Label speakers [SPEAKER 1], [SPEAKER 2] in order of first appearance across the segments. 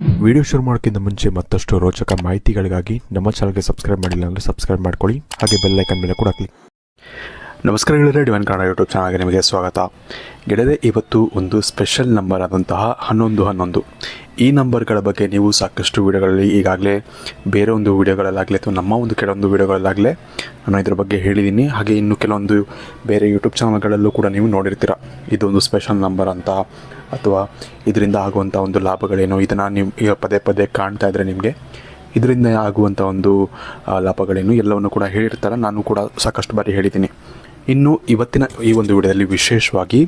[SPEAKER 1] Video ಶುರು ಮಾಡೋಕ್ಕಿಂತ ಮುಂಚೆ ಮತ್ತಷ್ಟು ರೋಚಕ ಮಾಹಿತಿಗಳಿಗಾಗಿ ನಮ್ಮ ಚಾನಲ್ಗೆ ಸಬ್ಸ್ಕ್ರೈಬ್ ಮಾಡಿಲ್ಲ ಅಂದರೆ ಸಬ್ಸ್ಕ್ರೈಬ್ ಮಾಡ್ಕೊಳ್ಳಿ, ಹಾಗೆ ಬೆಲ್ ಐಕನ್ ಮೇಲೆ ಕೂಡ ಕ್ಲಿಕ್. ನಮಸ್ಕಾರ ಗೆಳೆಯರೆ, ಡಿವೈನ್ ಕನ್ನಡ ಯೂಟ್ಯೂಬ್ ಚಾನಲ್ಗೆ ನಿಮಗೆ ಸ್ವಾಗತ. ಗೆಳೆಯರೆ, ಇವತ್ತು ಒಂದು ಸ್ಪೆಷಲ್ ನಂಬರ್ ಆದಂತಹ 1111 ಈ ನಂಬರ್ಗಳ ಬಗ್ಗೆ ನೀವು ಸಾಕಷ್ಟು ವಿಡಿಯೋಗಳಲ್ಲಿ ಈಗಾಗಲೇ ಬೇರೆ ಒಂದು ವಿಡಿಯೋಗಳಲ್ಲಾಗಲಿ ಅಥವಾ ನಮ್ಮ ಒಂದು ಕೆಲವೊಂದು ವಿಡಿಯೋಗಳಲ್ಲಾಗಲೇ ನಾನು ಇದ್ರ ಬಗ್ಗೆ ಹೇಳಿದ್ದೀನಿ. ಹಾಗೆ ಇನ್ನು ಕೆಲವೊಂದು ಬೇರೆ ಯೂಟ್ಯೂಬ್ ಚಾನಲ್ಗಳಲ್ಲೂ ಕೂಡ ನೀವು ನೋಡಿರ್ತೀರ ಇದೊಂದು ಸ್ಪೆಷಲ್ ನಂಬರ್ ಅಂತ, ಅಥವಾ ಇದರಿಂದ ಆಗುವಂಥ ಒಂದು ಲಾಭಗಳೇನು, ಇದನ್ನು ನೀವು ಈಗ ಪದೇ ಪದೇ ಕಾಣ್ತಾ ಇದ್ದರೆ ನಿಮಗೆ ಇದರಿಂದ ಆಗುವಂಥ ಒಂದು ಲಾಭಗಳೇನು ಎಲ್ಲವನ್ನು ಕೂಡ ಹೇಳಿರ್ತಾರೆ. ನಾನು ಕೂಡ ಸಾಕಷ್ಟು ಬಾರಿ ಹೇಳಿದ್ದೀನಿ. ಇನ್ನು ಇವತ್ತಿನ ಈ ಒಂದು ವಿಡಿಯೋದಲ್ಲಿ ವಿಶೇಷವಾಗಿ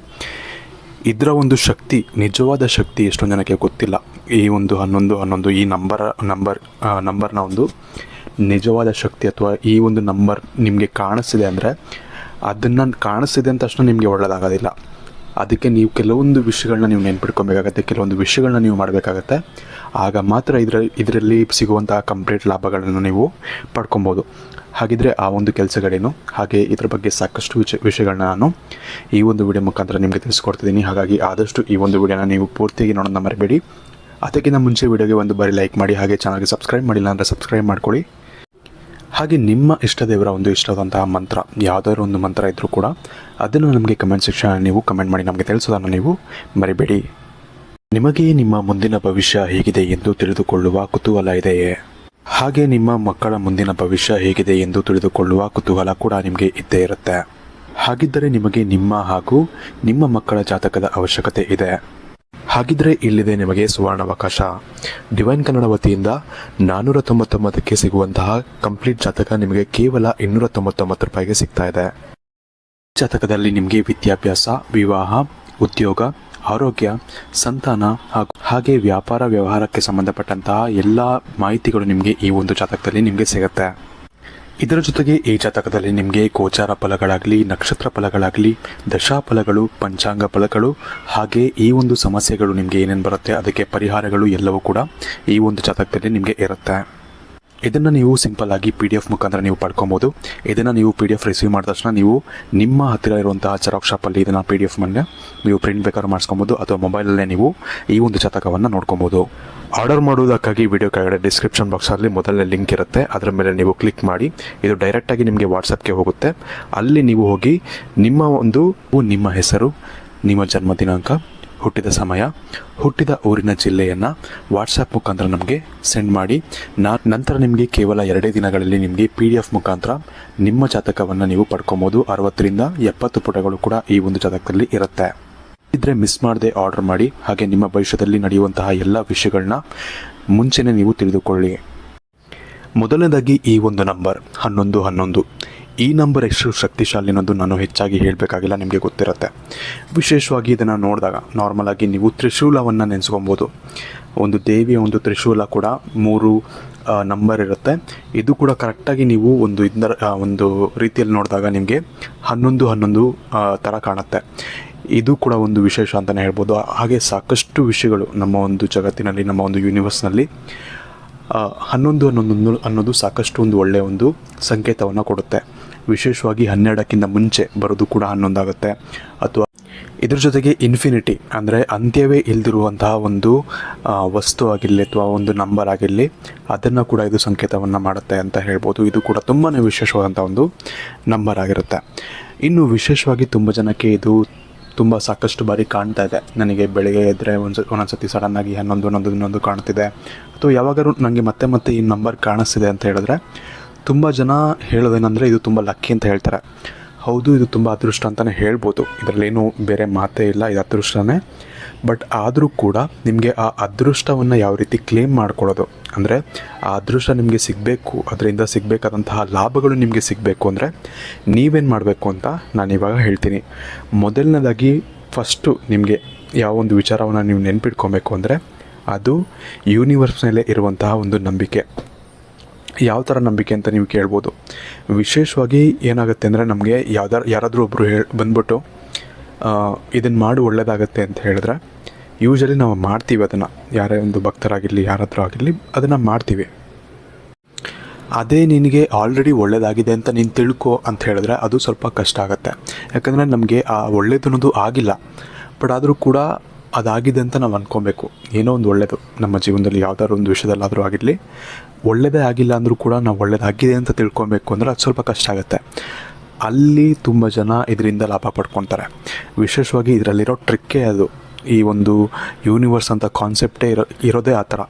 [SPEAKER 1] ಇದರ ಒಂದು ಶಕ್ತಿ, ನಿಜವಾದ ಶಕ್ತಿ ಎಷ್ಟೊಂದು ಜನಕ್ಕೆ ಗೊತ್ತಿಲ್ಲ. ಈ ಒಂದು 1111 ಈ ನಂಬರ್ನ ಒಂದು ನಿಜವಾದ ಶಕ್ತಿ ಅಥವಾ ಈ ಒಂದು ನಂಬರ್ ನಿಮಗೆ ಕಾಣಿಸ್ತಿದೆ ಅಂದರೆ ಅದನ್ನು ಕಾಣಿಸ್ತಿದೆ ಅಂತ ತಕ್ಷಣ ನಿಮಗೆ ಒಳ್ಳೆಯದಾಗೋದಿಲ್ಲ. ಅದಕ್ಕೆ ನೀವು ಕೆಲವೊಂದು ವಿಷಯಗಳನ್ನ ನೀವು ನೆನ್ಪಿಟ್ಕೊಬೇಕಾಗತ್ತೆ, ಕೆಲವೊಂದು ವಿಷಯಗಳನ್ನ ನೀವು ಮಾಡಬೇಕಾಗತ್ತೆ. ಆಗ ಮಾತ್ರ ಇದರಲ್ಲಿ ಸಿಗುವಂತಹ ಕಂಪ್ಲೀಟ್ ಲಾಭಗಳನ್ನು ನೀವು ಪಡ್ಕೊಬೋದು. ಹಾಗಿದ್ರೆ ಆ ಒಂದು ಕೆಲಸಗಳೇನು, ಹಾಗೆ ಇದ್ರ ಬಗ್ಗೆ ಸಾಕಷ್ಟು ವಿಷಯಗಳನ್ನ ನಾನು ಈ ಒಂದು ವಿಡಿಯೋ ಮುಖಾಂತರ ನಿಮಗೆ ತಿಳಿಸ್ಕೊಡ್ತಿದ್ದೀನಿ. ಹಾಗಾಗಿ ಆದಷ್ಟು ಈ ಒಂದು ವಿಡಿಯೋನ ನೀವು ಪೂರ್ತಿಯಾಗಿ ನೋಡೋದನ್ನ ಮರಿಬೇಡಿ. ಅದಕ್ಕಿಂತ ಮುಂಚೆ ವಿಡಿಯೋಗೆ ಒಂದು ಬಾರಿ ಲೈಕ್ ಮಾಡಿ, ಹಾಗೆ ಚಾನಲ್ಗೆ ಸಬ್ಸ್ಕ್ರೈಬ್ ಮಾಡಿಲ್ಲ ಅಂದರೆ ಸಬ್ಸ್ಕ್ರೈಬ್ ಮಾಡ್ಕೊಳ್ಳಿ. ಹಾಗೆ ನಿಮ್ಮ ಇಷ್ಟ ದೇವರ ಒಂದು ಇಷ್ಟವಾದಂತಹ ಮಂತ್ರ, ಯಾವುದಾದ್ರೂ ಒಂದು ಮಂತ್ರ ಇದ್ದರೂ ಕೂಡ ಅದನ್ನು ನಮಗೆ ಕಮೆಂಟ್ ಸೆಕ್ಷನ್ ನೀವು ಕಮೆಂಟ್ ಮಾಡಿ ನಮಗೆ ತಿಳಿಸೋದನ್ನು ನೀವು ಮರಿಬೇಡಿ. ನಿಮಗೆ ನಿಮ್ಮ ಮುಂದಿನ ಭವಿಷ್ಯ ಹೇಗಿದೆ ಎಂದು ತಿಳಿದುಕೊಳ್ಳುವ ಕುತೂಹಲ ಇದೆಯೇ? ಹಾಗೆ ನಿಮ್ಮ ಮಕ್ಕಳ ಮುಂದಿನ ಭವಿಷ್ಯ ಹೇಗಿದೆ ಎಂದು ತಿಳಿದುಕೊಳ್ಳುವ ಕುತೂಹಲ ಕೂಡ ನಿಮಗೆ ಇದ್ದೇ ಇರುತ್ತೆ. ಹಾಗಿದ್ದರೆ ನಿಮಗೆ ನಿಮ್ಮ ಹಾಗೂ ನಿಮ್ಮ ಮಕ್ಕಳ ಜಾತಕದ ಅವಶ್ಯಕತೆ ಇದೆ. ಹಾಗಿದ್ರೆ ಇಲ್ಲಿದೆ ನಿಮಗೆ ಸುವರ್ಣಾವಕಾಶ. ಡಿವೈನ್ ಕನ್ನಡ ವತಿಯಿಂದ 499ಕ್ಕೆ ಸಿಗುವಂತಹ ಕಂಪ್ಲೀಟ್ ಜಾತಕ ನಿಮಗೆ ಕೇವಲ 299 ರೂಪಾಯಿಗೆ ಸಿಗ್ತಾ ಇದೆ. ಜಾತಕದಲ್ಲಿ ನಿಮಗೆ ವಿದ್ಯಾಭ್ಯಾಸ, ವಿವಾಹ, ಉದ್ಯೋಗ, ಆರೋಗ್ಯ, ಸಂತಾನ ಹಾಗೆ ವ್ಯಾಪಾರ ವ್ಯವಹಾರಕ್ಕೆ ಸಂಬಂಧಪಟ್ಟಂತಹ ಎಲ್ಲ ಮಾಹಿತಿಗಳು ನಿಮಗೆ ಈ ಒಂದು ಜಾತಕದಲ್ಲಿ ನಿಮಗೆ ಸಿಗುತ್ತೆ. ಇದರ ಜೊತೆಗೆ ಈ ಜಾತಕದಲ್ಲಿ ನಿಮಗೆ ಗೋಚಾರ ಫಲಗಳಾಗಲಿ, ನಕ್ಷತ್ರ ಫಲಗಳಾಗಲಿ, ದಶಾಫಲಗಳು, ಪಂಚಾಂಗ ಫಲಗಳು, ಹಾಗೆ ಈ ಒಂದು ಸಮಸ್ಯೆಗಳು ನಿಮಗೆ ಏನೇನು ಬರುತ್ತೆ ಅದಕ್ಕೆ ಪರಿಹಾರಗಳು ಎಲ್ಲವೂ ಕೂಡ ಈ ಒಂದು ಜಾತಕದಲ್ಲಿ ನಿಮಗೆ ಇರುತ್ತೆ. ಇದನ್ನು ನೀವು ಸಿಂಪಲ್ ಆಗಿ PDF ಮುಖಾಂತರ ನೀವು ಪಡ್ಕೊಬೋದು. ಇದನ್ನು ನೀವು PDF ರಿಸೀವ್ ಮಾಡಿದ ತಕ್ಷಣ ನೀವು ನಿಮ್ಮ ಹತ್ತಿರ ಇರುವಂತಹ ಜೆರಾಕ್ಸ್ ಶಾಪಲ್ಲಿ ಇದನ್ನು PDF ಮೇಲೆ ನೀವು ಪ್ರಿಂಟ್ ಬೇಕಾದ್ರೂ ಮಾಡಿಸ್ಕೊಬೋದು, ಅಥವಾ ಮೊಬೈಲಲ್ಲೇ ನೀವು ಈ ಒಂದು ಜಾತಕವನ್ನು ನೋಡ್ಕೊಬೋದು. ಆರ್ಡರ್ ಮಾಡುವುದಕ್ಕಾಗಿ ವಿಡಿಯೋ ಕೆಳಗಡೆ ಡಿಸ್ಕ್ರಿಪ್ಷನ್ ಬಾಕ್ಸಲ್ಲಿ ಮೊದಲನೇ ಲಿಂಕ್ ಇರುತ್ತೆ, ಅದರ ಮೇಲೆ ನೀವು ಕ್ಲಿಕ್ ಮಾಡಿ ಇದು ಡೈರೆಕ್ಟಾಗಿ ನಿಮಗೆ ವಾಟ್ಸಪ್ಗೆ ಹೋಗುತ್ತೆ. ಅಲ್ಲಿ ನೀವು ಹೋಗಿ ನಿಮ್ಮ ಹೆಸರು, ನಿಮ್ಮ ಜನ್ಮ ದಿನಾಂಕ, ಹುಟ್ಟಿದ ಸಮಯ, ಹುಟ್ಟಿದ ಊರಿನ ಜಿಲ್ಲೆಯನ್ನು ವಾಟ್ಸಪ್ ಮುಖಾಂತರ ನಮಗೆ ಸೆಂಡ್ ಮಾಡಿ, ನಂತರ ನಿಮಗೆ ಕೇವಲ 2 ದಿನಗಳಲ್ಲಿ ನಿಮಗೆ PDF ಮುಖಾಂತರ ನಿಮ್ಮ ಜಾತಕವನ್ನು ನೀವು ಪಡ್ಕೊಬೋದು. 60ರಿಂದ 70 ಪುಟಗಳು ಕೂಡ ಈ ಒಂದು ಜಾತಕದಲ್ಲಿ ಇರುತ್ತೆ. ಇದ್ರೆ ಮಿಸ್ ಮಾಡದೆ ಆರ್ಡರ್ ಮಾಡಿ, ಹಾಗೆ ನಿಮ್ಮ ಭವಿಷ್ಯದಲ್ಲಿ ನಡೆಯುವಂತಹ ಎಲ್ಲ ವಿಷಯಗಳನ್ನ ಮುಂಚೆನೇ ನೀವು ತಿಳಿದುಕೊಳ್ಳಿ. ಮೊದಲನೇದಾಗಿ ಈ ಒಂದು ನಂಬರ್ 1111 ಈ ನಂಬರ್ ಎಷ್ಟು ಶಕ್ತಿಶಾಲಿ ಅನ್ನೋದು ನಾನು ಹೆಚ್ಚಾಗಿ ಹೇಳಬೇಕಾಗಿಲ್ಲ, ನಿಮಗೆ ಗೊತ್ತಿರುತ್ತೆ. ವಿಶೇಷವಾಗಿ ಇದನ್ನು ನೋಡಿದಾಗ ನಾರ್ಮಲ್ ಆಗಿ ನೀವು ತ್ರಿಶೂಲವನ್ನು ನೆನೆಸ್ಕೊಬೋದು. ಒಂದು ದೇವಿಯ ಒಂದು ತ್ರಿಶೂಲ ಕೂಡ 3 ನಂಬರ್ ಇರುತ್ತೆ. ಇದು ಕೂಡ ಕರೆಕ್ಟಾಗಿ ನೀವು ಒಂದು ರೀತಿಯಲ್ಲಿ ನೋಡಿದಾಗ ನಿಮಗೆ 1111 ಥರ ಕಾಣುತ್ತೆ. ಇದು ಕೂಡ ಒಂದು ವಿಶೇಷ ಅಂತಲೇ ಹೇಳ್ಬೋದು. ಹಾಗೆ ಸಾಕಷ್ಟು ವಿಷಯಗಳು ನಮ್ಮ ಒಂದು ಜಗತ್ತಿನಲ್ಲಿ, ನಮ್ಮ ಒಂದು ಯೂನಿವರ್ಸ್ನಲ್ಲಿ 1111 ಅನ್ನೋದು ಸಾಕಷ್ಟು ಒಂದು ಒಳ್ಳೆಯ ಒಂದು ಸಂಕೇತವನ್ನು ಕೊಡುತ್ತೆ. ವಿಶೇಷವಾಗಿ 12ಕ್ಕಿಂತ ಮುಂಚೆ ಬರೋದು ಕೂಡ 11 ಆಗುತ್ತೆ. ಅಥವಾ ಇದ್ರ ಜೊತೆಗೆ ಇನ್ಫಿನಿಟಿ ಅಂದರೆ ಅಂತ್ಯವೇ ಇಲ್ದಿರುವಂತಹ ಒಂದು ವಸ್ತು ಆಗಿರಲಿ ಅಥವಾ ಒಂದು ನಂಬರ್ ಆಗಿರಲಿ, ಅದನ್ನು ಕೂಡ ಇದು ಸಂಕೇತವನ್ನು ಮಾಡುತ್ತೆ ಅಂತ ಹೇಳ್ಬೋದು. ಇದು ಕೂಡ ತುಂಬಾ ವಿಶೇಷವಾದಂಥ ಒಂದು ನಂಬರ್ ಆಗಿರುತ್ತೆ. ಇನ್ನು ವಿಶೇಷವಾಗಿ ತುಂಬ ಜನಕ್ಕೆ ಇದು ತುಂಬ ಸಾಕಷ್ಟು ಬಾರಿ ಕಾಣ್ತಾ ಇದೆ. ನನಗೆ ಬೆಳಗ್ಗೆ ಎದ್ದರೆ ಒಂದೊಂದ್ಸತಿ ಸಡನ್ನಾಗಿ 1111 ಕಾಣ್ತಿದೆ, ಅಥವಾ ಯಾವಾಗಾದ್ರೂ ನನಗೆ ಮತ್ತೆ ಈ ನಂಬರ್ ಕಾಣಿಸ್ತಿದೆ ಅಂತ ಹೇಳಿದ್ರೆ ತುಂಬ ಜನ ಹೇಳೋದೇನೆಂದರೆ ಇದು ತುಂಬ ಲಕ್ಕಿ ಅಂತ ಹೇಳ್ತಾರೆ. ಹೌದು, ಇದು ತುಂಬ ಅದೃಷ್ಟ ಅಂತಲೇ ಹೇಳ್ಬೋದು, ಇದರಲ್ಲೇನು ಬೇರೆ ಮಾತೇ ಇಲ್ಲ, ಇದು ಅದೃಷ್ಟನೇ. ಬಟ್ ಆದರೂ ಕೂಡ ನಿಮಗೆ ಆ ಅದೃಷ್ಟವನ್ನು ಯಾವ ರೀತಿ ಕ್ಲೇಮ್ ಮಾಡ್ಕೊಳ್ಳೋದು, ಅಂದರೆ ಆ ಅದೃಷ್ಟ ನಿಮಗೆ ಸಿಗಬೇಕು, ಅದರಿಂದ ಸಿಗಬೇಕಾದಂತಹ ಲಾಭಗಳು ನಿಮಗೆ ಸಿಗಬೇಕು ಅಂದರೆ ನೀವೇನು ಮಾಡಬೇಕು ಅಂತ ನಾನು ಇವಾಗ ಹೇಳ್ತೀನಿ. ಮೊದಲನೇದಾಗಿ ಫಸ್ಟು ನಿಮಗೆ ಯಾವ ಒಂದು ವಿಚಾರವನ್ನು ನೀವು ನೆನ್ಪಿಟ್ಕೊಬೇಕು ಅಂದರೆ ಅದು ಯೂನಿವರ್ಸ್ ಮೇಲೆ ಇರುವಂತಹ ಒಂದು ನಂಬಿಕೆ. ಯಾವ ಥರ ನಂಬಿಕೆ ಅಂತ ನೀವು ಕೇಳ್ಬೋದು. ವಿಶೇಷವಾಗಿ ಏನಾಗುತ್ತೆ ಅಂದರೆ ನಮಗೆ ಯಾರಾದರೂ ಒಬ್ಬರು ಬಂದ್ಬಿಟ್ಟು ಇದನ್ನು ಮಾಡಿ ಒಳ್ಳೆಯದಾಗತ್ತೆ ಅಂತ ಹೇಳಿದ್ರೆ ಯೂಶಲಿ ನಾವು ಮಾಡ್ತೀವಿ. ಅದನ್ನು ಯಾರೇ ಒಂದು ಭಕ್ತರಾಗಿರಲಿ, ಯಾರಾದರೂ ಆಗಿರಲಿ, ಅದನ್ನು ಮಾಡ್ತೀವಿ. ಅದೇ ನಿನಗೆ ಆಲ್ರೆಡಿ ಒಳ್ಳೆಯದಾಗಿದೆ ಅಂತ ನೀನು ತಿಳ್ಕೊ ಅಂತ ಹೇಳಿದ್ರೆ ಅದು ಸ್ವಲ್ಪ ಕಷ್ಟ ಆಗುತ್ತೆ. ಯಾಕಂದರೆ ನಮಗೆ ಆ ಒಳ್ಳೆಯದನ್ನೋದು ಆಗಿಲ್ಲ, ಬಟ್ ಆದರೂ ಕೂಡ ಅದಾಗಿದೆ ಅಂತ ನಾವು ಅಂದ್ಕೊಬೇಕು. ಏನೋ ಒಂದು ಒಳ್ಳೆಯದು ನಮ್ಮ ಜೀವನದಲ್ಲಿ ಯಾವುದಾದ್ರು ಒಂದು ವಿಷಯದಲ್ಲಾದರೂ ಆಗಿರಲಿ, ಒಳ್ಳೆಯದೇ ಆಗಿಲ್ಲ ಅಂದರೂ ಕೂಡ ನಾವು ಒಳ್ಳೆಯದಾಗಿದೆ ಅಂತ ತಿಳ್ಕೊಬೇಕು ಅಂದರೆ ಅದು ಸ್ವಲ್ಪ ಕಷ್ಟ ಆಗುತ್ತೆ. ಅಲ್ಲಿ ತುಂಬ ಜನ ಇದರಿಂದ ಲಾಭ ಪಡ್ಕೊತಾರೆ. ವಿಶೇಷವಾಗಿ ಇದರಲ್ಲಿರೋ ಟ್ರಿಕ್ಕೇ ಅದು. ಈ ಒಂದು ಯೂನಿವರ್ಸ್ ಅಂತ ಕಾನ್ಸೆಪ್ಟೇ ಇರೋದೇ ಆ ಥರ.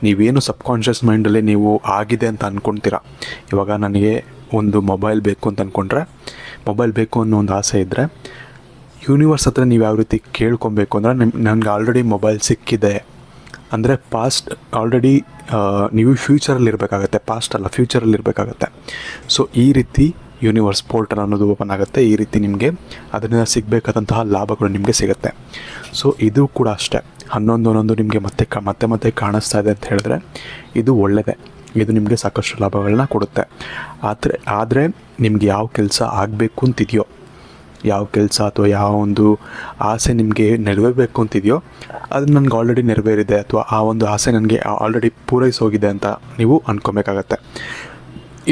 [SPEAKER 1] ನೀವೇನು ಸಬ್ಕಾನ್ಷಿಯಸ್ ಮೈಂಡಲ್ಲಿ ನೀವು ಆಗಿದೆ ಅಂತ ಅಂದ್ಕೊಳ್ತೀರ. ಇವಾಗ ನನಗೆ ಒಂದು ಮೊಬೈಲ್ ಬೇಕು ಅಂತ ಅಂದ್ಕೊಂಡ್ರೆ, ಮೊಬೈಲ್ ಬೇಕು ಅನ್ನೋ ಒಂದು ಆಸೆ ಇದ್ದರೆ ಯೂನಿವರ್ಸ್ ಹತ್ರ ನೀವು ಯಾವ ರೀತಿ ಕೇಳ್ಕೊಬೇಕು ಅಂದರೆ, ನನಗೆ ಆಲ್ರೆಡಿ ಮೊಬೈಲ್ ಸಿಕ್ಕಿದೆ ಅಂದರೆ ಪಾಸ್ಟ್ ಆಲ್ರೆಡಿ ನೀವು ಫ್ಯೂಚರಲ್ಲಿ ಇರಬೇಕಾಗತ್ತೆ, ಪಾಸ್ಟ್ ಅಲ್ಲ ಫ್ಯೂಚರಲ್ಲಿ ಇರಬೇಕಾಗತ್ತೆ. ಸೊ ಈ ರೀತಿ ಯೂನಿವರ್ಸ್ ಪೋರ್ಟಲ್ ಅನ್ನೋದು ಓಪನ್ ಆಗುತ್ತೆ. ಈ ರೀತಿ ನಿಮಗೆ ಅದರಿಂದ ಸಿಗಬೇಕಾದಂತಹ ಲಾಭಗಳು ನಿಮಗೆ ಸಿಗುತ್ತೆ. ಸೊ ಇದು ಕೂಡ ಅಷ್ಟೇ, ಒಂದೊಂದು ನಿಮಗೆ ಮತ್ತೆ ಕಾಣಿಸ್ತಾ ಇದೆ ಅಂತ ಹೇಳಿದ್ರೆ ಇದು ಒಳ್ಳೆಯದೇ. ಇದು ನಿಮಗೆ ಸಾಕಷ್ಟು ಲಾಭಗಳನ್ನ ಕೊಡುತ್ತೆ. ಆದರೆ ನಿಮಗೆ ಯಾವ ಕೆಲಸ ಆಗಬೇಕು ಅಂತಿದೆಯೋ, ಯಾವ ಕೆಲಸ ಅಥವಾ ಯಾವ ಒಂದು ಆಸೆ ನಿಮಗೆ ನೆರವೇರಬೇಕು ಅಂತಿದೆಯೋ ಅದು ನನಗೆ ಆಲ್ರೆಡಿ ನೆರವೇರಿದೆ, ಅಥವಾ ಆ ಒಂದು ಆಸೆ ನನಗೆ ಆಲ್ರೆಡಿ ಪೂರೈಸೋಗಿದೆ ಅಂತ ನೀವು ಅಂದ್ಕೊಬೇಕಾಗತ್ತೆ.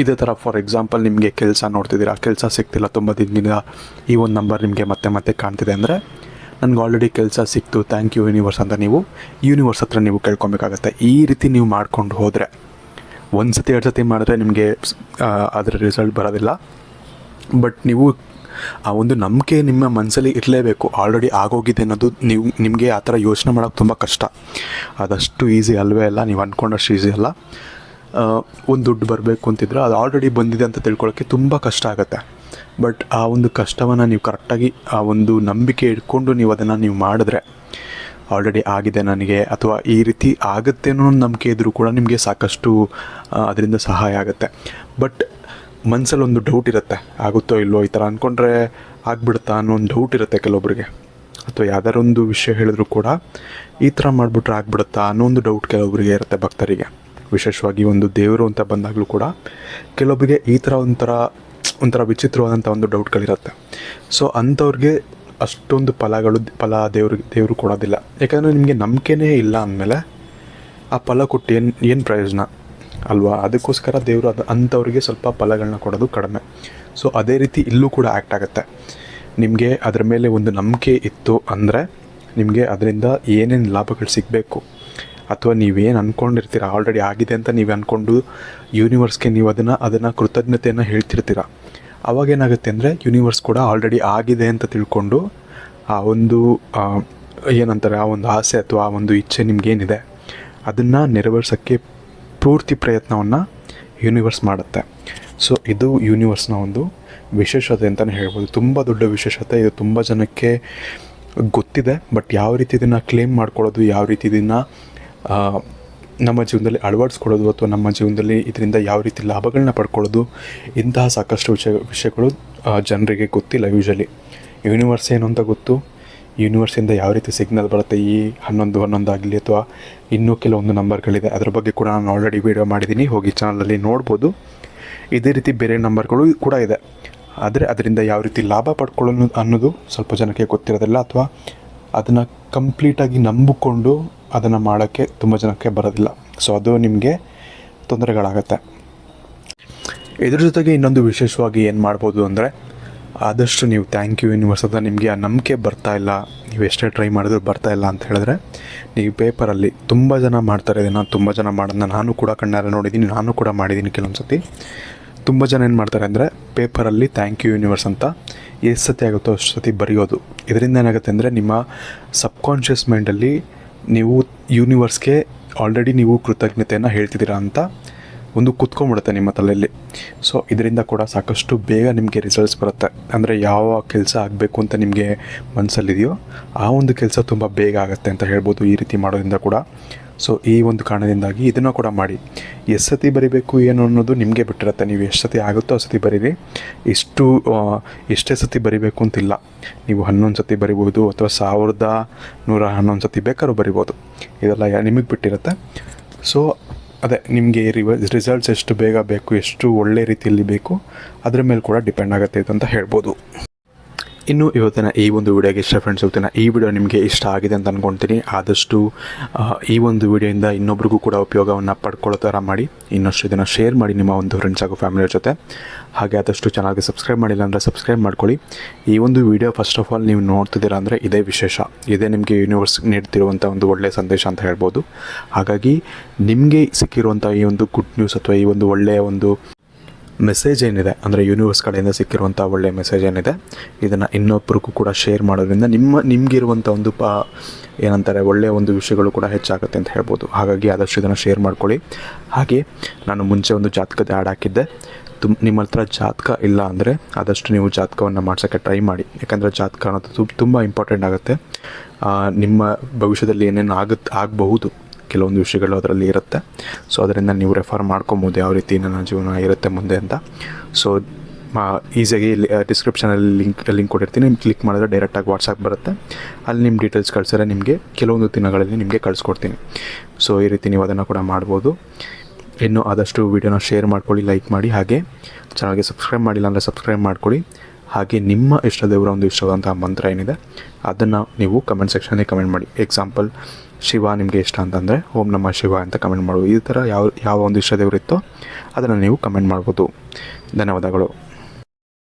[SPEAKER 1] ಇದೇ ಥರ ಫಾರ್ ಎಕ್ಸಾಂಪಲ್ ನಿಮಗೆ ಕೆಲಸ ನೋಡ್ತಿದ್ದೀರಾ, ಕೆಲಸ ಸಿಗ್ತಿಲ್ಲ ತುಂಬ ದಿನದಿಂದ, ಈ ಒಂದು ನಂಬರ್ ನಿಮಗೆ ಮತ್ತೆ ಕಾಣ್ತಿದೆ ಅಂದರೆ ನನಗೆ ಆಲ್ರೆಡಿ ಕೆಲಸ ಸಿಕ್ತು, ಥ್ಯಾಂಕ್ ಯು ಯೂನಿವರ್ಸ್ ಅಂತ ನೀವು ಯೂನಿವರ್ಸ್ ಹತ್ರ ನೀವು ಕೇಳ್ಕೊಬೇಕಾಗತ್ತೆ. ಈ ರೀತಿ ನೀವು ಮಾಡ್ಕೊಂಡು ಹೋದರೆ, ಒಂದು ಸತಿ 2 ಸತಿ ಮಾಡಿದ್ರೆ ನಿಮಗೆ ಅದರ ರಿಸಲ್ಟ್ ಬರೋದಿಲ್ಲ. ಬಟ್ ನೀವು ಆ ಒಂದು ನಂಬಿಕೆ ನಿಮ್ಮ ಮನಸ್ಸಲ್ಲಿ ಇರಲೇಬೇಕು. ಆಲ್ರೆಡಿ ಆಗೋಗಿದೆ ಅನ್ನೋದು ನಿಮಗೆ ಆ ಥರ ಯೋಚನೆ ಮಾಡೋಕ್ಕೆ ತುಂಬ ಕಷ್ಟ. ಅದಷ್ಟು ಈಸಿ ಅಲ್ಲವೇ ಅಲ್ಲ, ನೀವು ಅಂದ್ಕೊಂಡಷ್ಟು ಈಸಿ ಅಲ್ಲ. ಒಂದು ದುಡ್ಡು ಬರಬೇಕು ಅಂತಿದ್ರೆ ಅದು ಆಲ್ರೆಡಿ ಬಂದಿದೆ ಅಂತ ತಿಳ್ಕೊಳ್ಳೋಕ್ಕೆ ತುಂಬ ಕಷ್ಟ ಆಗುತ್ತೆ. ಬಟ್ ಆ ಒಂದು ಕಷ್ಟವನ್ನು ನೀವು ಕರೆಕ್ಟಾಗಿ ಆ ಒಂದು ನಂಬಿಕೆ ಇಟ್ಕೊಂಡು ನೀವು ಅದನ್ನು ನೀವು ಮಾಡಿದ್ರೆ, ಆಲ್ರೆಡಿ ಆಗಿದೆ ನನಗೆ ಅಥವಾ ಈ ರೀತಿ ಆಗುತ್ತೆ ಅನ್ನೋ ಒಂದು ನಂಬಿಕೆ ಇದ್ದರೂ ಕೂಡ ನಿಮಗೆ ಸಾಕಷ್ಟು ಅದರಿಂದ ಸಹಾಯ ಆಗುತ್ತೆ. ಬಟ್ ಮನಸ್ಸಲ್ಲಿ ಒಂದು ಡೌಟ್ ಇರುತ್ತೆ, ಆಗುತ್ತೋ ಇಲ್ಲೋ, ಈ ಥರ ಅಂದ್ಕೊಂಡ್ರೆ ಆಗ್ಬಿಡುತ್ತಾ ಅನ್ನೋ ಒಂದು ಡೌಟ್ ಇರುತ್ತೆ ಕೆಲವೊಬ್ಬರಿಗೆ. ಅಥವಾ ಯಾವ್ದಾರು ಒಂದು ವಿಷಯ ಹೇಳಿದ್ರು ಕೂಡ ಈ ಥರ ಮಾಡಿಬಿಟ್ರೆ ಆಗ್ಬಿಡುತ್ತಾ ಅನ್ನೋ ಒಂದು ಡೌಟ್ ಕೆಲವೊಬ್ಬರಿಗೆ ಇರುತ್ತೆ, ಭಕ್ತರಿಗೆ. ವಿಶೇಷವಾಗಿ ಒಂದು ದೇವರು ಅಂತ ಬಂದಾಗಲೂ ಕೂಡ ಕೆಲವೊಬ್ಬರಿಗೆ ಈ ಥರ ಒಂಥರ ವಿಚಿತ್ರವಾದಂಥ ಒಂದು ಡೌಟ್ಗಳಿರುತ್ತೆ. ಸೊ ಅಂಥವ್ರಿಗೆ ಅಷ್ಟೊಂದು ಫಲ ದೇವರು ಕೊಡೋದಿಲ್ಲ. ಯಾಕಂದರೆ ನಿಮಗೆ ನಂಬಿಕೆನೇ ಇಲ್ಲ ಅಂದಮೇಲೆ ಆ ಫಲ ಕೊಟ್ಟು ಏನು ಪ್ರಯೋಜನ ಅಲ್ವಾ? ಅದಕ್ಕೋಸ್ಕರ ದೇವರು ಅಂಥವ್ರಿಗೆ ಸ್ವಲ್ಪ ಫಲಗಳನ್ನ ಕೊಡೋದು ಕಡಿಮೆ. ಸೊ ಅದೇ ರೀತಿ ಇಲ್ಲೂ ಕೂಡ ಆ್ಯಕ್ಟ್ ಆಗುತ್ತೆ. ನಿಮಗೆ ಅದರ ಮೇಲೆ ಒಂದು ನಂಬಿಕೆ ಇತ್ತು ಅಂದರೆ ನಿಮಗೆ ಅದರಿಂದ ಏನೇನು ಲಾಭಗಳು ಸಿಗಬೇಕು, ಅಥವಾ ನೀವೇನು ಅಂದ್ಕೊಂಡಿರ್ತೀರ ಆಲ್ರೆಡಿ ಆಗಿದೆ ಅಂತ ನೀವು ಅಂದ್ಕೊಂಡು ಯೂನಿವರ್ಸ್ಗೆ ನೀವು ಅದನ್ನು ಕೃತಜ್ಞತೆಯನ್ನು ಹೇಳ್ತಿರ್ತೀರ. ಅವಾಗೇನಾಗುತ್ತೆ ಅಂದರೆ ಯೂನಿವರ್ಸ್ ಕೂಡ ಆಲ್ರೆಡಿ ಆಗಿದೆ ಅಂತ ತಿಳ್ಕೊಂಡು ಆ ಒಂದು ಏನಂತಾರೆ, ಆ ಒಂದು ಆಸೆ ಅಥವಾ ಆ ಒಂದು ಇಚ್ಛೆ ನಿಮಗೇನಿದೆ ಅದನ್ನು ನೆರವೇರ್ಸೋಕ್ಕೆ ಪೂರ್ತಿ ಪ್ರಯತ್ನವನ್ನು ಯೂನಿವರ್ಸ್ ಮಾಡುತ್ತೆ. ಸೊ ಇದು ಯೂನಿವರ್ಸ್ನ ಒಂದು ವಿಶೇಷತೆ ಅಂತಲೇ ಹೇಳ್ಬೋದು. ತುಂಬ ದೊಡ್ಡ ವಿಶೇಷತೆ ಇದು. ತುಂಬ ಜನಕ್ಕೆ ಗೊತ್ತಿದೆ, ಬಟ್ ಯಾವ ರೀತಿ ಇದನ್ನು ಕ್ಲೇಮ್ ಮಾಡ್ಕೊಳ್ಳೋದು, ಯಾವ ರೀತಿ ಇದನ್ನು ನಮ್ಮ ಜೀವನದಲ್ಲಿ ಅಳವಡಿಸ್ಕೊಳ್ಳೋದು, ಅಥವಾ ನಮ್ಮ ಜೀವನದಲ್ಲಿ ಇದರಿಂದ ಯಾವ ರೀತಿ ಲಾಭಗಳನ್ನ ಪಡ್ಕೊಳ್ಳೋದು, ಇಂತಹ ಸಾಕಷ್ಟು ವಿಷಯಗಳು ಜನರಿಗೆ ಗೊತ್ತಿಲ್ಲ. ಯೂನಿವರ್ಸ್ ಏನು ಅಂತ ಗೊತ್ತು, ಯೂನಿವರ್ಸಿಂದ ಯಾವ ರೀತಿ ಸಿಗ್ನಲ್ ಬರುತ್ತೆ, ಈ 11 ಆಗಲಿ ಅಥವಾ ಇನ್ನೂ ಕೆಲವೊಂದು ನಂಬರ್ಗಳಿದೆ, ಅದ್ರ ಬಗ್ಗೆ ಕೂಡ ನಾನು ಆಲ್ರೆಡಿ ವೀಡಿಯೋ ಮಾಡಿದ್ದೀನಿ, ಹೋಗಿ ಚಾನಲಲ್ಲಿ ನೋಡ್ಬೋದು. ಇದೇ ರೀತಿ ಬೇರೆ ನಂಬರ್ಗಳು ಕೂಡ ಇದೆ. ಆದರೆ ಅದರಿಂದ ಯಾವ ರೀತಿ ಲಾಭ ಪಡ್ಕೊಳ್ಳೋದು ಅನ್ನೋದು ಸ್ವಲ್ಪ ಜನಕ್ಕೆ ಗೊತ್ತಿರೋದಿಲ್ಲ, ಅಥವಾ ಅದನ್ನು ಕಂಪ್ಲೀಟಾಗಿ ನಂಬಿಕೊಂಡು ಅದನ್ನು ಮಾಡೋಕ್ಕೆ ತುಂಬ ಜನಕ್ಕೆ ಬರೋದಿಲ್ಲ. ಸೊ ಅದು ನಿಮಗೆ ತೊಂದರೆಗಳಾಗತ್ತೆ. ಇದ್ರ ಜೊತೆಗೆ ಇನ್ನೊಂದು ವಿಶೇಷವಾಗಿ ಏನು ಮಾಡ್ಬೋದು ಅಂದರೆ, ಆದಷ್ಟು ನೀವು ಥ್ಯಾಂಕ್ ಯು ಯೂನಿವರ್ಸ್ ಅಂತ ನಿಮಗೆ ಆ ನಂಬಿಕೆ ಬರ್ತಾಯಿಲ್ಲ, ನೀವು ಎಷ್ಟೇ ಟ್ರೈ ಮಾಡಿದ್ರು ಬರ್ತಾಯಿಲ್ಲ ಅಂತ ಹೇಳಿದ್ರೆ, ನೀವು ಪೇಪರಲ್ಲಿ ತುಂಬ ಜನ ಮಾಡ್ತಾರೆ ಇದನ್ನು. ತುಂಬ ಜನ ಮಾಡೋದನ್ನ ನಾನು ಕೂಡ ಕಣ್ಣಾರೆ ನೋಡಿದ್ದೀನಿ, ನಾನು ಕೂಡ ಮಾಡಿದ್ದೀನಿ ಕೆಲವೊಂದು ಸತಿ. ತುಂಬ ಜನ ಏನು ಮಾಡ್ತಾರೆ ಅಂದರೆ, ಪೇಪರಲ್ಲಿ ಥ್ಯಾಂಕ್ ಯು ಯೂನಿವರ್ಸ್ ಅಂತ ಎಷ್ಟು ಸತಿ ಆಗುತ್ತೋ ಅಷ್ಟು ಸತಿ ಬರೆಯೋದು. ಇದರಿಂದ ಏನಾಗುತ್ತೆ ಅಂದರೆ, ನಿಮ್ಮ ಸಬ್ಕಾನ್ಷಿಯಸ್ ಮೈಂಡಲ್ಲಿ ನೀವು ಯೂನಿವರ್ಸ್ಗೆ ಆಲ್ರೆಡಿ ನೀವು ಕೃತಜ್ಞತೆಯನ್ನು ಹೇಳ್ತಿದ್ದೀರಾ ಅಂತ ಒಂದು ಕುತ್ಕೊಂಡ್ಬಿಡುತ್ತೆ ನಿಮ್ಮ ತಲೆಯಲ್ಲಿ. ಸೊ ಇದರಿಂದ ಕೂಡ ಸಾಕಷ್ಟು ಬೇಗ ನಿಮಗೆ ರಿಸಲ್ಟ್ಸ್ ಬರುತ್ತೆ. ಅಂದರೆ ಯಾವ ಕೆಲಸ ಆಗಬೇಕು ಅಂತ ನಿಮಗೆ ಮನಸ್ಸಲ್ಲಿದೆಯೋ ಆ ಒಂದು ಕೆಲಸ ತುಂಬ ಬೇಗ ಆಗುತ್ತೆ ಅಂತ ಹೇಳ್ಬೋದು ಈ ರೀತಿ ಮಾಡೋದ್ರಿಂದ ಕೂಡ. ಸೊ ಈ ಒಂದು ಕಾರಣದಿಂದಾಗಿ ಇದನ್ನು ಕೂಡ ಮಾಡಿ. ಎಷ್ಟು ಸತಿ ಬರಿಬೇಕು ಏನು ಅನ್ನೋದು ನಿಮಗೆ ಬಿಟ್ಟಿರುತ್ತೆ. ನೀವು ಎಷ್ಟು ಸತಿ ಆಗುತ್ತೋ ಅಷ್ಟು ಸತಿ ಬರೀರಿ. ಎಷ್ಟೇ ಸತಿ ಬರಿಬೇಕು ಅಂತಿಲ್ಲ. ನೀವು 11 ಸತಿ ಬರಿಬೋದು, ಅಥವಾ 1111 ಸತಿ ಬೇಕಾದ್ರೂ ಬರಿಬೋದು. ಇದೆಲ್ಲ ನಿಮಗೆ ಬಿಟ್ಟಿರುತ್ತೆ. ಸೊ ಅದೇ ನಿಮಗೆ ರಿಸಲ್ಟ್ಸ್ ಎಷ್ಟು ಬೇಗ ಬೇಕು, ಎಷ್ಟು ಒಳ್ಳೆ ರೀತಿಯಲ್ಲಿ ಬೇಕು, ಅದರ ಮೇಲೆ ಕೂಡ ಡಿಪೆಂಡ್ ಆಗುತ್ತೆ ಅಂತ ಹೇಳ್ಬೋದು. ಇನ್ನು ಇವತ್ತಿನ ಈ ಒಂದು ವಿಡಿಯೋಗೆ ಇಷ್ಟ ಫ್ರೆಂಡ್ಸ್, ಇವತ್ತಿನ ಈ ವಿಡಿಯೋ ನಿಮಗೆ ಇಷ್ಟ ಆಗಿದೆ ಅಂತ ಅಂದ್ಕೊಳ್ತೀನಿ. ಆದಷ್ಟು ಈ ಒಂದು ವಿಡಿಯೋಯಿಂದ ಇನ್ನೊಬ್ರಿಗೂ ಕೂಡ ಉಪಯೋಗವನ್ನು ಪಡ್ಕೊಳ್ಳೋ ಥರ ಮಾಡಿ, ಇನ್ನಷ್ಟು ಇದನ್ನು ಶೇರ್ ಮಾಡಿ ನಿಮ್ಮ ಒಂದು ಫ್ರೆಂಡ್ಸ್ ಹಾಗೂ ಫ್ಯಾಮಿಲಿಯವ್ರ ಜೊತೆ. ಹಾಗೆ ಆದಷ್ಟು ಚಾನಲ್ಗೆ ಸಬ್ಸ್ಕ್ರೈಬ್ ಮಾಡಿಲ್ಲ ಅಂದರೆ ಸಬ್ಸ್ಕ್ರೈಬ್ ಮಾಡ್ಕೊಳ್ಳಿ. ಈ ಒಂದು ವಿಡಿಯೋ ಫಸ್ಟ್ ಆಫ್ ಆಲ್ ನೀವು ನೋಡ್ತಿದ್ದೀರಾ ಅಂದರೆ ಇದೇ ವಿಶೇಷ, ಇದೇ ನಿಮಗೆ ಯೂನಿವರ್ಸ್ ನೀಡ್ತಿರುವಂಥ ಒಂದು ಒಳ್ಳೆಯ ಸಂದೇಶ ಅಂತ ಹೇಳ್ಬೋದು. ಹಾಗಾಗಿ ನಿಮಗೆ ಸಿಕ್ಕಿರುವಂಥ ಈ ಒಂದು ಗುಡ್ ನ್ಯೂಸ್ ಅಥವಾ ಈ ಒಂದು ಒಳ್ಳೆಯ ಒಂದು ಮೆಸೇಜ್ ಏನಿದೆ ಅಂದರೆ ಯೂನಿವರ್ಸ್ ಕಡೆಯಿಂದ ಸಿಕ್ಕಿರುವಂಥ ಒಳ್ಳೆಯ ಮೆಸೇಜ್ ಏನಿದೆ, ಇದನ್ನು ಇನ್ನೊಬ್ಬರಿಗೂ ಕೂಡ ಶೇರ್ ಮಾಡೋದ್ರಿಂದ ನಿಮಗಿರುವಂಥ ಒಂದು ಏನಂತಾರೆ ಒಳ್ಳೆಯ ಒಂದು ವಿಷಯಗಳು ಕೂಡ ಹೆಚ್ಚಾಗುತ್ತೆ ಅಂತ ಹೇಳ್ಬೋದು. ಹಾಗಾಗಿ ಆದಷ್ಟು ಇದನ್ನು ಶೇರ್ ಮಾಡ್ಕೊಳ್ಳಿ. ಹಾಗೆ ನಾನು ಮುಂಚೆ ಒಂದು ಜಾತಕದ ಆ್ಯಡ್ ಹಾಕಿದ್ದೆ. ನಿಮ್ಮ ಹತ್ರ ಜಾತಕ ಇಲ್ಲ ಅಂದರೆ ಆದಷ್ಟು ನೀವು ಜಾತಕವನ್ನು ಮಾಡ್ಸೋಕ್ಕೆ ಟ್ರೈ ಮಾಡಿ. ಯಾಕಂದರೆ ಜಾತಕ ಅನ್ನೋದು ತುಂಬ ಇಂಪಾರ್ಟೆಂಟ್ ಆಗುತ್ತೆ. ನಿಮ್ಮ ಭವಿಷ್ಯದಲ್ಲಿ ಏನೇನು ಆಗಬಹುದು ಕೆಲವೊಂದು ವಿಷಯಗಳು ಅದರಲ್ಲಿ ಇರುತ್ತೆ. ಸೊ ಅದರಿಂದ ನೀವು ರೆಫರ್ ಮಾಡ್ಕೊಬೋದು ಯಾವ ರೀತಿ ನನ್ನ ಜೀವನ ಇರುತ್ತೆ ಮುಂದೆ ಅಂತ. ಸೊ ಈಸಿಯಾಗಿ ಡಿಸ್ಕ್ರಿಪ್ಷನಲ್ಲಿ ಲಿಂಕ್ ಕೊಟ್ಟಿರ್ತೀನಿ. ನಿಮ್ಗೆ ಕ್ಲಿಕ್ ಮಾಡಿದ್ರೆ ಡೈರೆಕ್ಟಾಗಿ ವಾಟ್ಸಾಪ್ ಬರುತ್ತೆ. ಅಲ್ಲಿ ನಿಮ್ಮ ಡೀಟೇಲ್ಸ್ ಕಳಿಸಿದ್ರೆ ನಿಮಗೆ ಕೆಲವೊಂದು ದಿನಗಳಲ್ಲಿ ನಿಮಗೆ ಕಳಿಸ್ಕೊಡ್ತೀನಿ. ಸೊ ಈ ರೀತಿ ನೀವು ಅದನ್ನು ಕೂಡ ಮಾಡ್ಬೋದು. ಇನ್ನು ಆದಷ್ಟು ವೀಡಿಯೋನ ಶೇರ್ ಮಾಡ್ಕೊಳ್ಳಿ, ಲೈಕ್ ಮಾಡಿ. ಹಾಗೆ ಚಾನಲ್ಗೆ ಸಬ್ಸ್ಕ್ರೈಬ್ ಮಾಡಿಲ್ಲ ಅಂದರೆ ಸಬ್ಸ್ಕ್ರೈಬ್ ಮಾಡ್ಕೊಳ್ಳಿ. ಹಾಗೆ ನಿಮ್ಮ ಇಷ್ಟ ದೇವರ ಒಂದು ಇಷ್ಟವಾದಂಥ ಮಂತ್ರ ಏನಿದೆ ಅದನ್ನು ನೀವು ಕಮೆಂಟ್ ಸೆಕ್ಷನಲ್ಲಿ ಕಮೆಂಟ್ ಮಾಡಿ. ಎಕ್ಸಾಂಪಲ್, ಶಿವ ನಿಮಗೆ ಇಷ್ಟ ಅಂತಂದರೆ ಓಂ ನಮಃ ಶಿವ ಅಂತ ಕಮೆಂಟ್ ಮಾಡ್ಬೋದು. ಈ ಥರ ಯಾವ ಒಂದು ಇಷ್ಟ ದೇವರಿತ್ತೋ ಅದನ್ನು ನೀವು ಕಮೆಂಟ್ ಮಾಡ್ಬೋದು. ಧನ್ಯವಾದಗಳು.